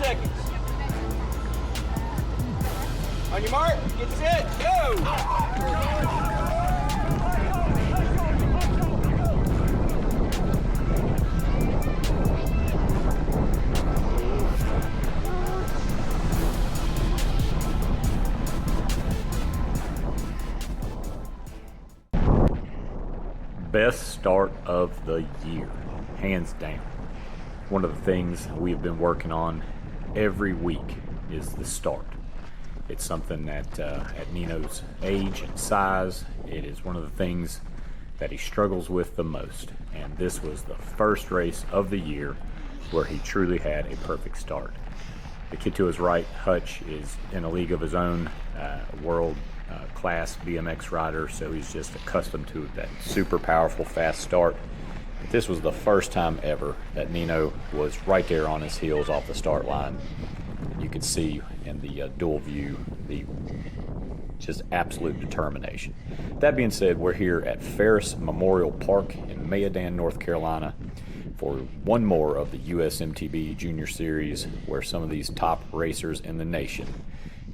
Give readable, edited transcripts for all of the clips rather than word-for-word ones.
seconds. On your mark, get set, go! Best start of the year, hands down. One of the things we have been working on every week is the start. It's something that at Nino's age and size, it is one of the things that he struggles with the most. And this was the first race of the year where he truly had a perfect start. The kid to his right, Hutch, is in a league of his own, world class BMX rider, so he's just accustomed to that super powerful fast start. But this was the first time ever that Nino was right there on his heels off the start line. You could see in the dual view the just absolute determination. That being said, we're here at Ferris Memorial Park in Mayodan, North Carolina for one more of the USMTB Junior Series, where some of these top racers in the nation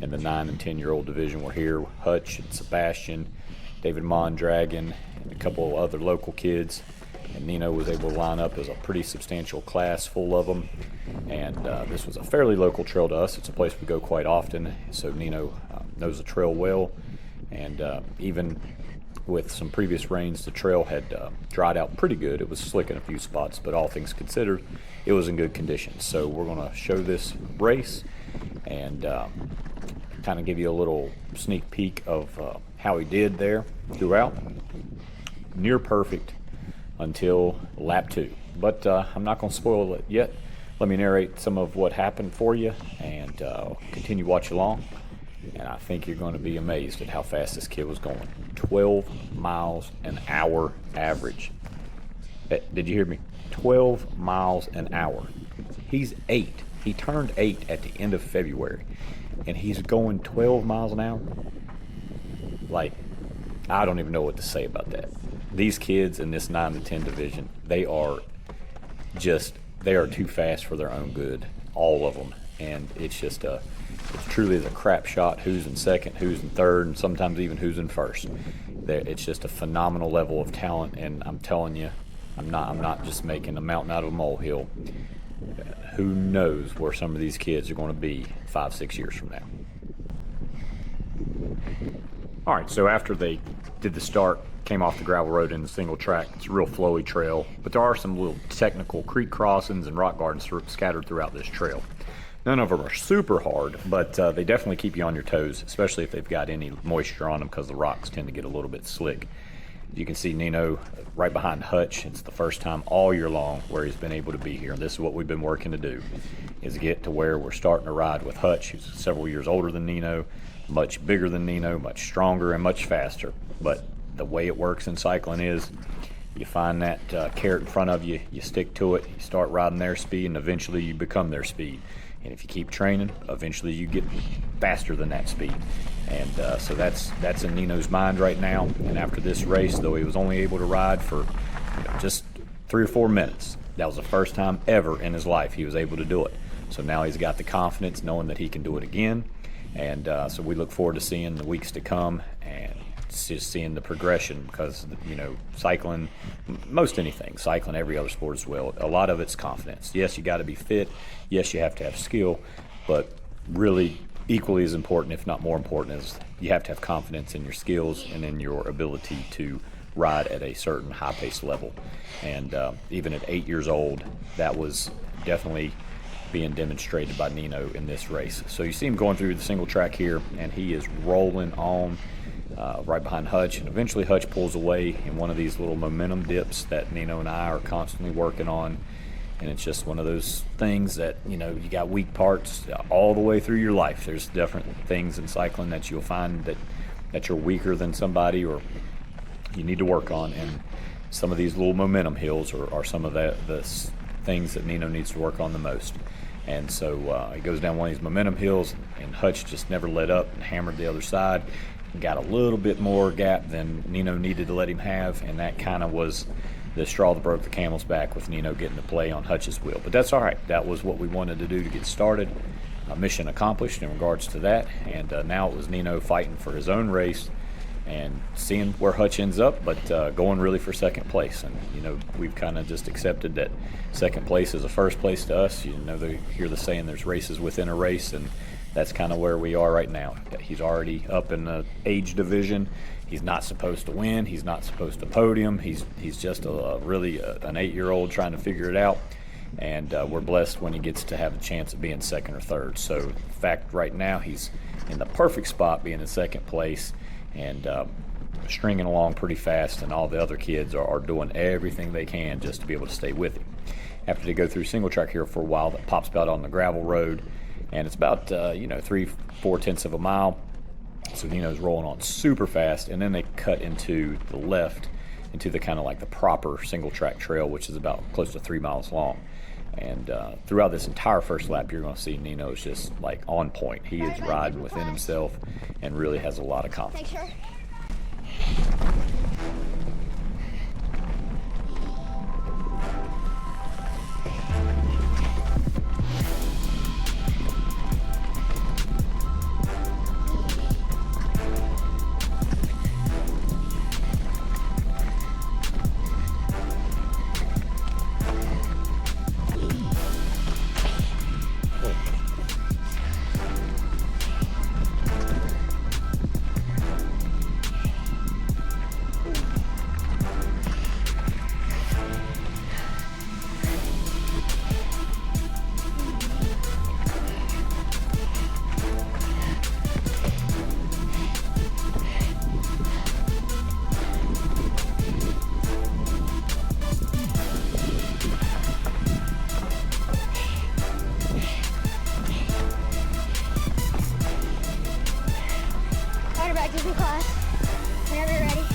in the 9 and 10-year-old division were here. Hutch and Sebastian, David Mondragon, and a couple of other local kids. And Nino was able to line up as a pretty substantial class full of them. And this was a fairly local trail to us. It's a place we go quite often, so Nino knows the trail well. And even with some previous rains, the trail had dried out pretty good. It was slick in a few spots, but all things considered, it was in good condition. So we're going to show this race and kind of give you a little sneak peek of how he did there throughout. Near perfect until lap 2, but I'm not going to spoil it yet. Let me narrate some of what happened for you and continue watch along, and I think you're going to be amazed at how fast this kid was going. 12 miles an hour average. Did you hear me? 12 miles an hour. He's 8. He turned 8 at the end of February, and he's going 12 miles an hour. Like, I don't even know what to say about that. These kids in this 9 to 10 division, they are too fast for their own good, all of them. And it's truly the crap shot who's in second, who's in third, and sometimes even who's in first. It's just a phenomenal level of talent, and I'm telling you, I'm not just making a mountain out of a molehill. Who knows where some of these kids are going to be 5-6 years from now. All right, so after they did the start, came off the gravel road in the single track. It's a real flowy trail, but there are some little technical creek crossings and rock gardens scattered throughout this trail. None of them are super hard, but they definitely keep you on your toes, especially if they've got any moisture on them, because the rocks tend to get a little bit slick. You can see Nino right behind Hutch. It's the first time all year long where he's been able to be here. And this is what we've been working to do, is get to where we're starting to ride with Hutch, who's several years older than Nino, much bigger than Nino, much stronger and much faster. But the way it works in cycling is you find that carrot in front of you, you stick to it, you start riding their speed, and eventually you become their speed. And if you keep training, eventually you get faster than that speed. And so that's in Nino's mind right now. And after this race, though he was only able to ride for just 3 or 4 minutes, that was the first time ever in his life he was able to do it. So now he's got the confidence knowing that he can do it again. And so we look forward to seeing the weeks to come and just seeing the progression, because cycling, most anything, cycling, every other sport as well, a lot of it's confidence. Yes, you got to be fit. Yes, you have to have skill, but really equally as important, if not more important, is you have to have confidence in your skills and in your ability to ride at a certain high-paced level. And even at 8 years old, that was definitely being demonstrated by Nino in this race. So you see him going through the single track here, and he is rolling on right behind Hutch, and eventually Hutch pulls away in one of these little momentum dips that Nino and I are constantly working on. And it's just one of those things that, you got weak parts all the way through your life. There's different things in cycling that you'll find that you're weaker than somebody, or you need to work on. And some of these little momentum hills are some of the things that Nino needs to work on the most. And so he goes down one of these momentum hills, and Hutch just never let up and hammered the other side. Got a little bit more gap than Nino needed to let him have, and that kind of was the straw that broke the camel's back with Nino getting to play on Hutch's wheel. But that's all right. That was what we wanted to do to get started. Mission accomplished in regards to that. And now it was Nino fighting for his own race and seeing where Hutch ends up, but going really for second place. And, you know, we've kind of just accepted that second place is a first place to us. You know, they hear the saying there's races within a race, and that's kind of where we are right now. He's already up in the age division. He's not supposed to win. He's not supposed to podium. He's just really an 8-year-old trying to figure it out. And we're blessed when he gets to have a chance of being second or third. So, in fact, right now he's in the perfect spot being in second place and stringing along pretty fast, and all the other kids are doing everything they can just to be able to stay with him. After they go through single track here for a while, that pops out on the gravel road, and it's about 3-4 tenths of a mile. So Nino's rolling on super fast, and then they cut into the left into the kind of like the proper single track trail, which is about close to 3 miles long. And throughout this entire first lap, you're going to see Nino's just like on point. He is riding within himself and really has a lot of confidence. Make sure. Back to class. Whenever you're ready.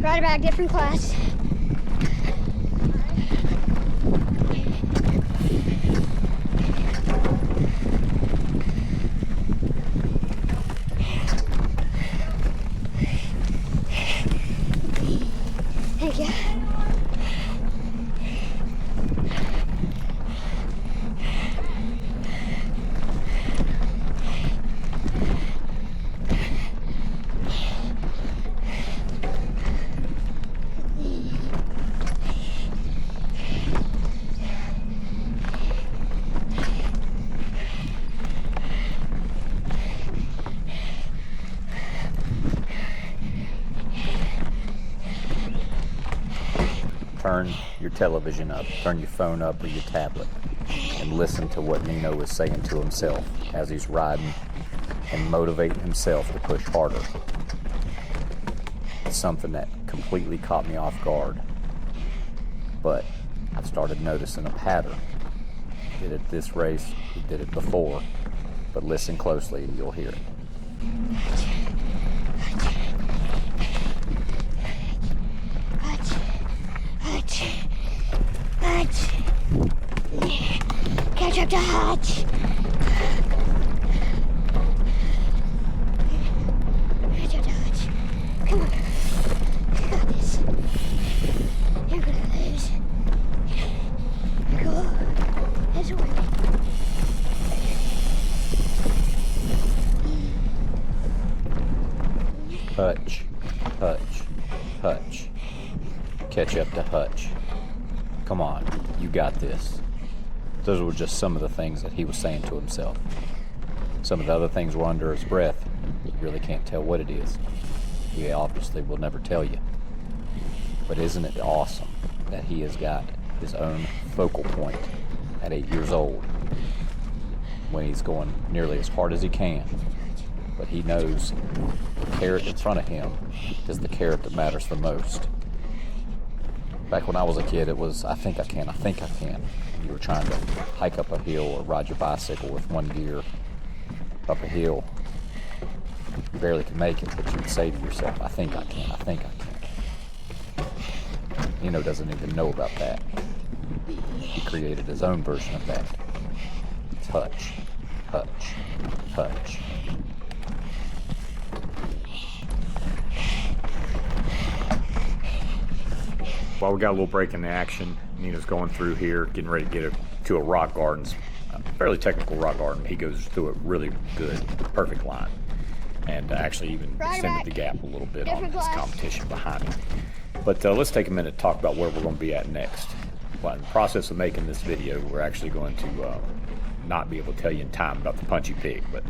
Right back, different class. Thank you. Turn your television up, turn your phone up or your tablet, and listen to what Nino is saying to himself as he's riding and motivating himself to push harder. It's something that completely caught me off guard, but I've started noticing a pattern. He did it this race, he did it before, but listen closely and you'll hear it. Hutch. Catch up to Hutch. Catch up to Hutch. Come on. You got this. You're gonna lose. You go. That's a win. Hutch, Hutch, Hutch. Catch up to Hutch. Come on, you got this. Those were just some of the things that he was saying to himself. Some of the other things were under his breath. You really can't tell what it is. He obviously will never tell you. But isn't it awesome that he has got his own focal point at 8 years old, when he's going nearly as hard as he can. But he knows the carrot in front of him is the carrot that matters the most. Back when I was a kid, it was, I think I can. You were trying to hike up a hill or ride your bicycle with one gear up a hill. You barely could make it, but you would say to yourself, I think I can. Nino doesn't even know about that. He created his own version of that. Touch, touch, touch. While we got a little break in the action, Nino's going through here, getting ready to get to a rock garden, a fairly technical rock garden. He goes through it really good, perfect line, and actually even extended the gap a little bit on his competition behind him. But let's take a minute to talk about where we're going to be at next. Well, in the process of making this video, we're actually going to not be able to tell you in time about the Punchy Pig, but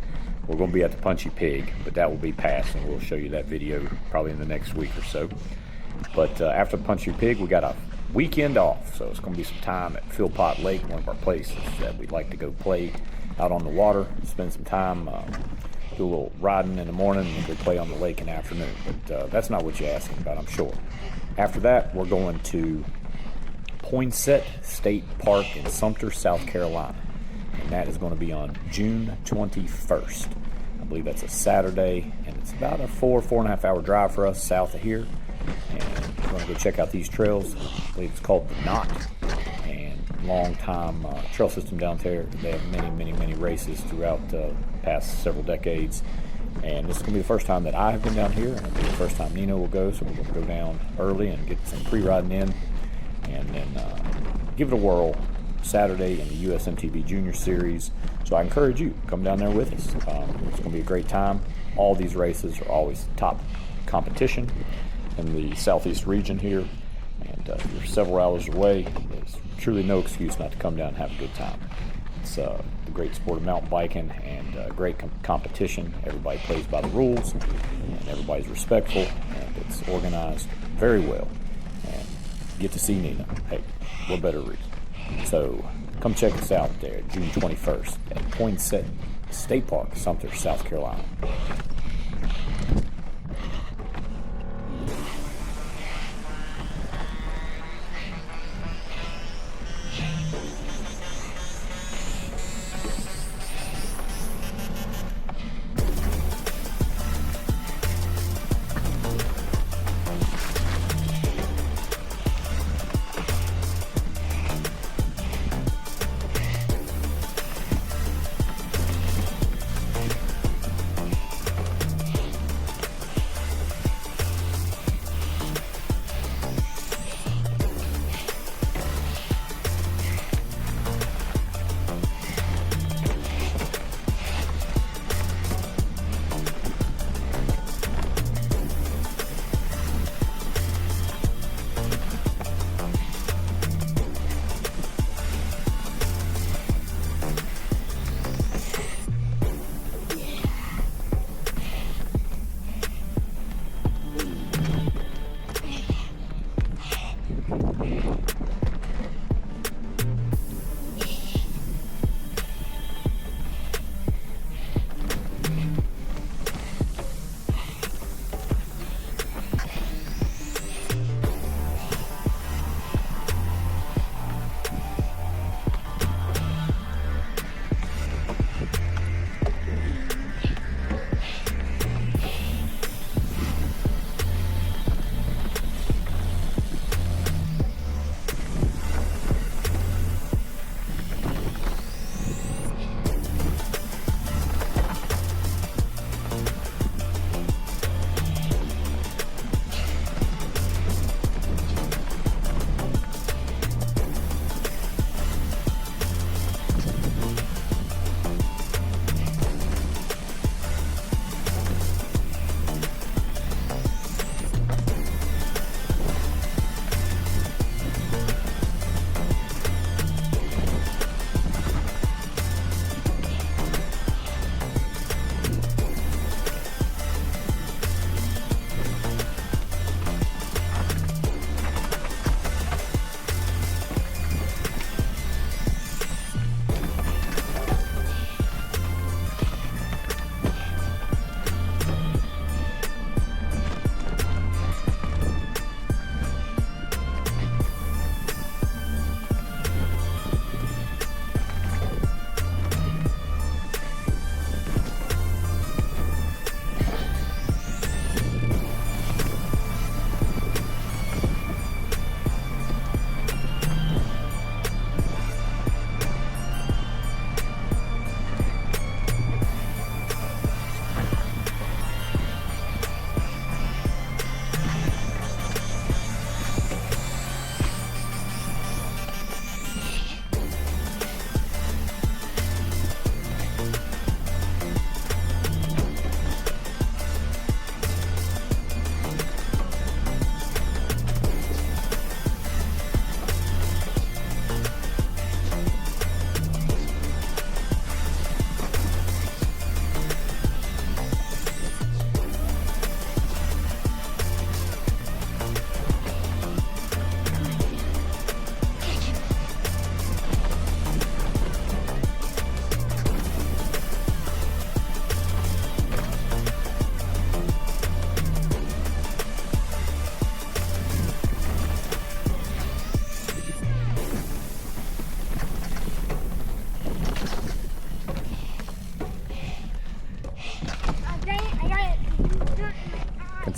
we're going to be at the Punchy Pig, but that will be past, and we'll show you that video probably in the next week or so. But after the Punchy Pig, we got a weekend off, so it's going to be some time at Philpott Lake, one of our places that we'd like to go play out on the water, spend some time, do a little riding in the morning, and go play on the lake in the afternoon. But that's not what you're asking about, I'm sure. After that, we're going to Poinsett State Park in Sumter, South Carolina, and that is going to be on June 21st. I believe that's a Saturday, and it's about a 4.5 hour drive for us south of here. And we're going to go check out these trails. I believe it's called the Knot, and long time trail system down there. They have many races throughout the past several decades, and this is going to be the first time that I have been down here, and it'll be the first time Nino will go, so we're going to go down early and get some pre-riding in, and then give it a whirl Saturday in the USMTB Junior Series. So I encourage you, come down there with us. It's going to be a great time. All these races are always top competition in the southeast region here, and if you're several hours away, there's truly no excuse not to come down and have a good time. It's the great sport of mountain biking, and great competition. Everybody plays by the rules, and everybody's respectful, and it's organized very well. And get to see Nino. Hey, what better reason? So come check us out there June 21st at Poinsett State Park, Sumter, South Carolina.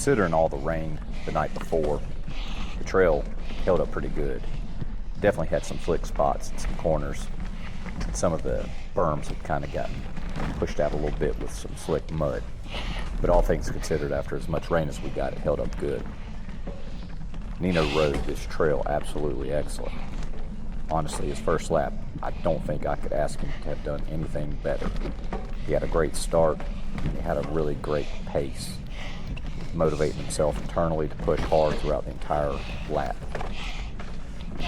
considering all the rain the night before, the trail held up pretty good. Definitely had some slick spots and some corners. Some of the berms had kind of gotten pushed out a little bit with some slick mud. But all things considered, after as much rain as we got, it held up good. Nino rode this trail absolutely excellent. Honestly, his first lap, I don't think I could ask him to have done anything better. He had a great start, and he had a really great pace, motivating himself internally to push hard throughout the entire lap.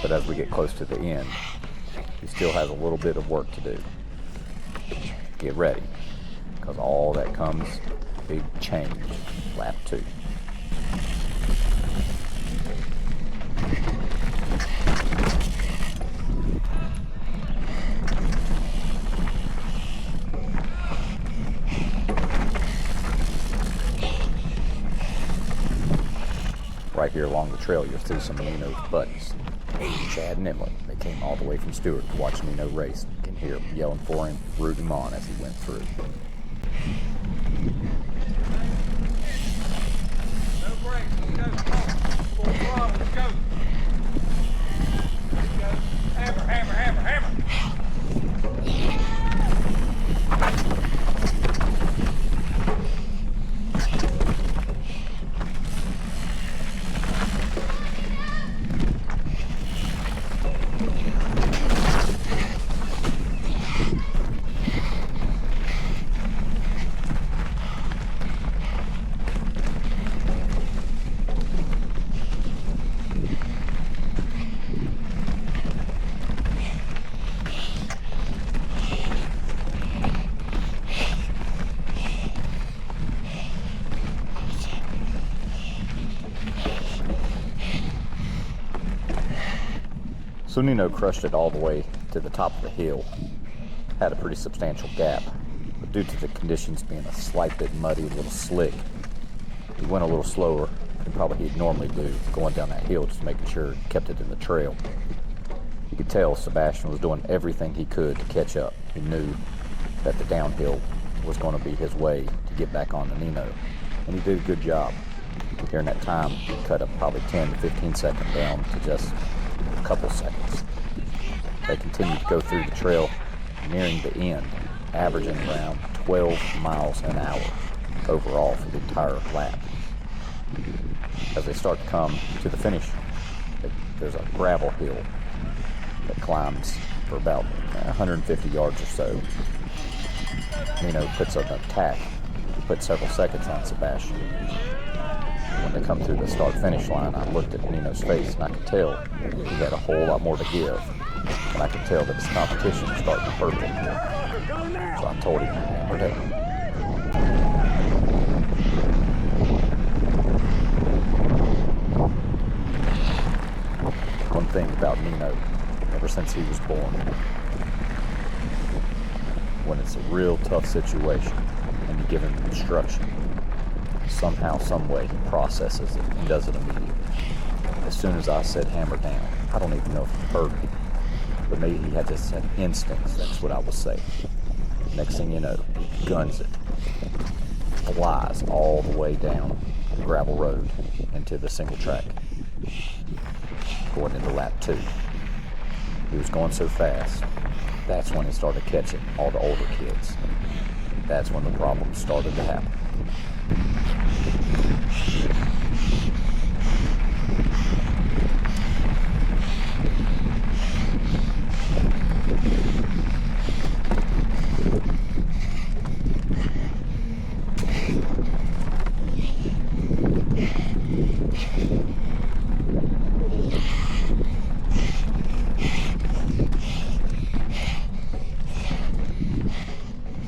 But as we get close to the end, he still has a little bit of work to do. Get ready, because all that comes, big change, lap 2. Right here along the trail, you'll see some of Nino's buddies, Chad and Emily. They came all the way from Stewart to watch Nino race. You can hear them yelling for him, rooting him on as he went through. No brakes, let's go. Full throttle, let's go. Let's go. Hammer, hammer, hammer, hammer. So Nino crushed it all the way to the top of the hill. Had a pretty substantial gap, but due to the conditions being a slight bit muddy, a little slick, he went a little slower than probably he'd normally do, going down that hill, just making sure he kept it in the trail. You could tell Sebastian was doing everything he could to catch up. He knew that the downhill was going to be his way to get back on the Nino, and he did a good job. During that time, he cut up probably 10 to 15 seconds down to just a couple seconds. They continued to go through the trail, nearing the end, averaging around 12 miles an hour overall for the entire lap. As they start to come to the finish, there's a gravel hill that climbs for about 150 yards or so. Nino puts up an attack, put several seconds on Sebastian. When they come through the start-finish line, I looked at Nino's face and I could tell he had a whole lot more to give. And I could tell that his competition was starting to hurt him. So I told him to hammer down. One thing about Nino, ever since he was born, when it's a real tough situation and you give him instruction, somehow, some way, he processes it and does it immediately. As soon as I said hammer down, I don't even know if he heard me, but maybe he had just an instincts, that's what I will say. Next thing you know, he guns it, flies all the way down the gravel road into the single track, going into lap 2. He was going so fast, that's when he started catching all the older kids. That's when the problems started to happen.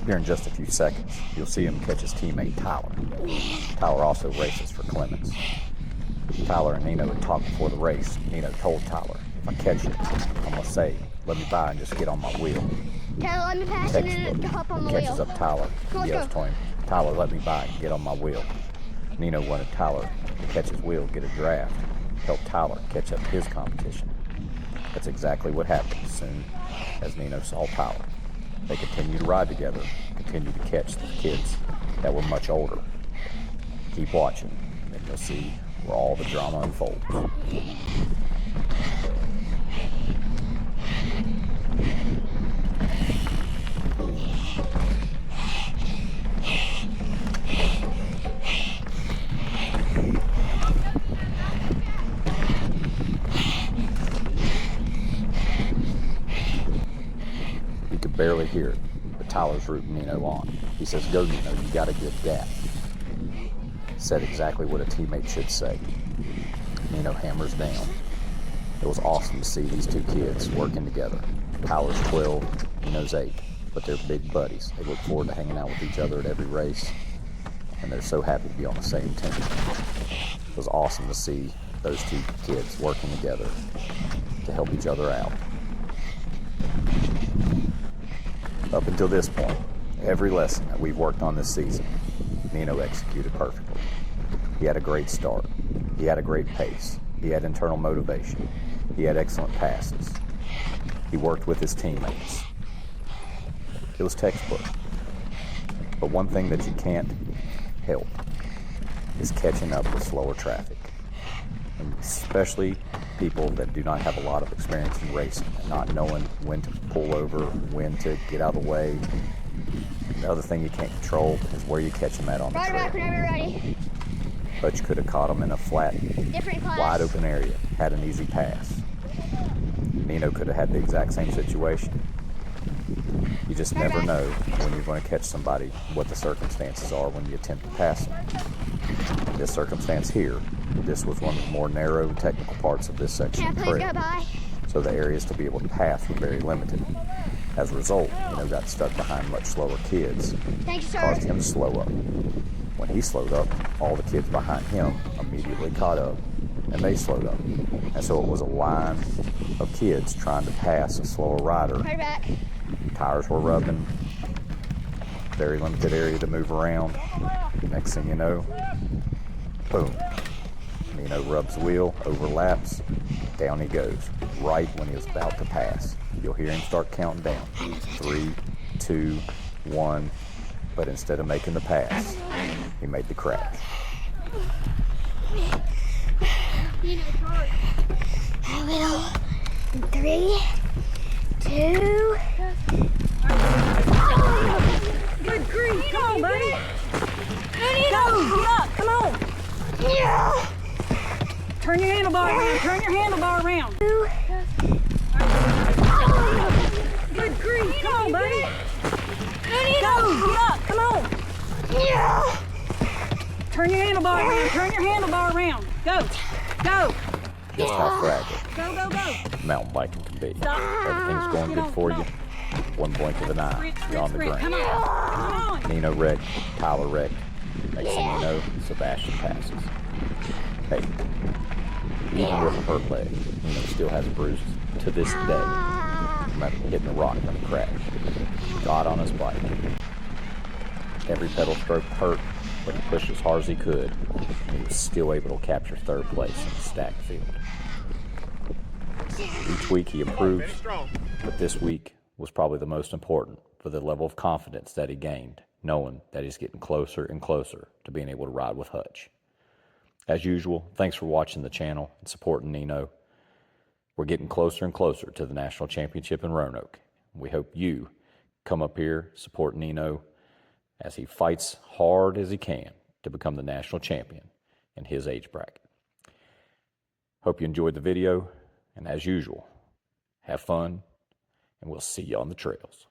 Here in just a few seconds, you'll see him catch his teammate Tyler. Tyler also races for Clemens. Tyler and Nino had talked before the race. Nino told Tyler, if I catch you, I'm going to say, let me by and just get on my wheel. Tyler, let me pass it and hop on the wheel. Catches up Tyler. He yells to him, Tyler, let me by and get on my wheel. Nino wanted Tyler to catch his wheel, get a draft, help Tyler catch up his competition. That's exactly what happened as soon as Nino saw Tyler. They continued to ride together, continued to catch the kids that were much older. Keep watching, and You'll see where all the drama unfolds. You could barely hear it, but Tyler's rooting Nino on. He says, "Go, Nino, you got a good gap." Said exactly what a teammate should say. Nino hammers down. It was awesome to see these two kids working together. Tyler's 12, Nino's 8, but they're big buddies. They look forward to hanging out with each other at every race, and they're so happy to be on the same team. It was awesome to see those two kids working together to help each other out. Up until this point, every lesson that we've worked on this season, Nino executed perfectly. He had a great start. He had a great pace. He had internal motivation. He had excellent passes. He worked with his teammates. It was textbook. But one thing that you can't help is catching up with slower traffic. And especially people that do not have a lot of experience in racing and not knowing when to pull over, when to get out of the way. The other thing you can't control is where you catch them at on the trail. Back whenever you're ready. But you could have caught them in a flat, wide open area, had an easy pass. Nino could have had the exact same situation. You just never know when you're going to catch somebody, what the circumstances are when you attempt to pass them. In this circumstance here, this was one of the more narrow technical parts of this section of trail. So the areas to be able to pass were very limited. As a result, Nino got stuck behind much slower kids, caused him to slow up. When he slowed up, all the kids behind him immediately caught up, and they slowed up. And so it was a line of kids trying to pass a slower rider. Tires were rubbing, very limited area to move around. Next thing you know, boom. Nino rubs the wheel, overlaps, down he goes, right when he was about to pass. You'll hear him start counting down. 3, 2, 1. But instead of making the pass, he made the crash. I will. 3, 2. Good grief, come on, buddy. Go, get up, come on. Yeah. Turn your handlebar around, turn your handlebar around. Good grief, come on, buddy. Go, get up, come on. Yeah. Turn your handlebar around, turn your handlebar around. Go, go. Just how fragile Go. mountain biking can be. Stop. Everything's going good for you. One blink of an eye, you're on the Come ground. on, come on. Nino wrecked, Tyler wrecked. Next thing you know, Sebastian passes. Hey, even with a hurt leg, Nino still has bruises to this day. Remember hitting a rock from a crash. Got on his bike. Every pedal stroke hurt, but he pushed as hard as he could. He was still able to capture third place in the stacked field. Each week he improves, but this week was probably the most important for the level of confidence that he gained, knowing that he's getting closer and closer to being able to ride with Hutch. As usual, thanks for watching the channel and supporting Nino. We're getting closer and closer to the National Championship in Roanoke. We hope you come up here, support Nino as he fights hard as he can to become the national champion in his age bracket. Hope you enjoyed the video, and as usual, have fun, and we'll see you on the trails.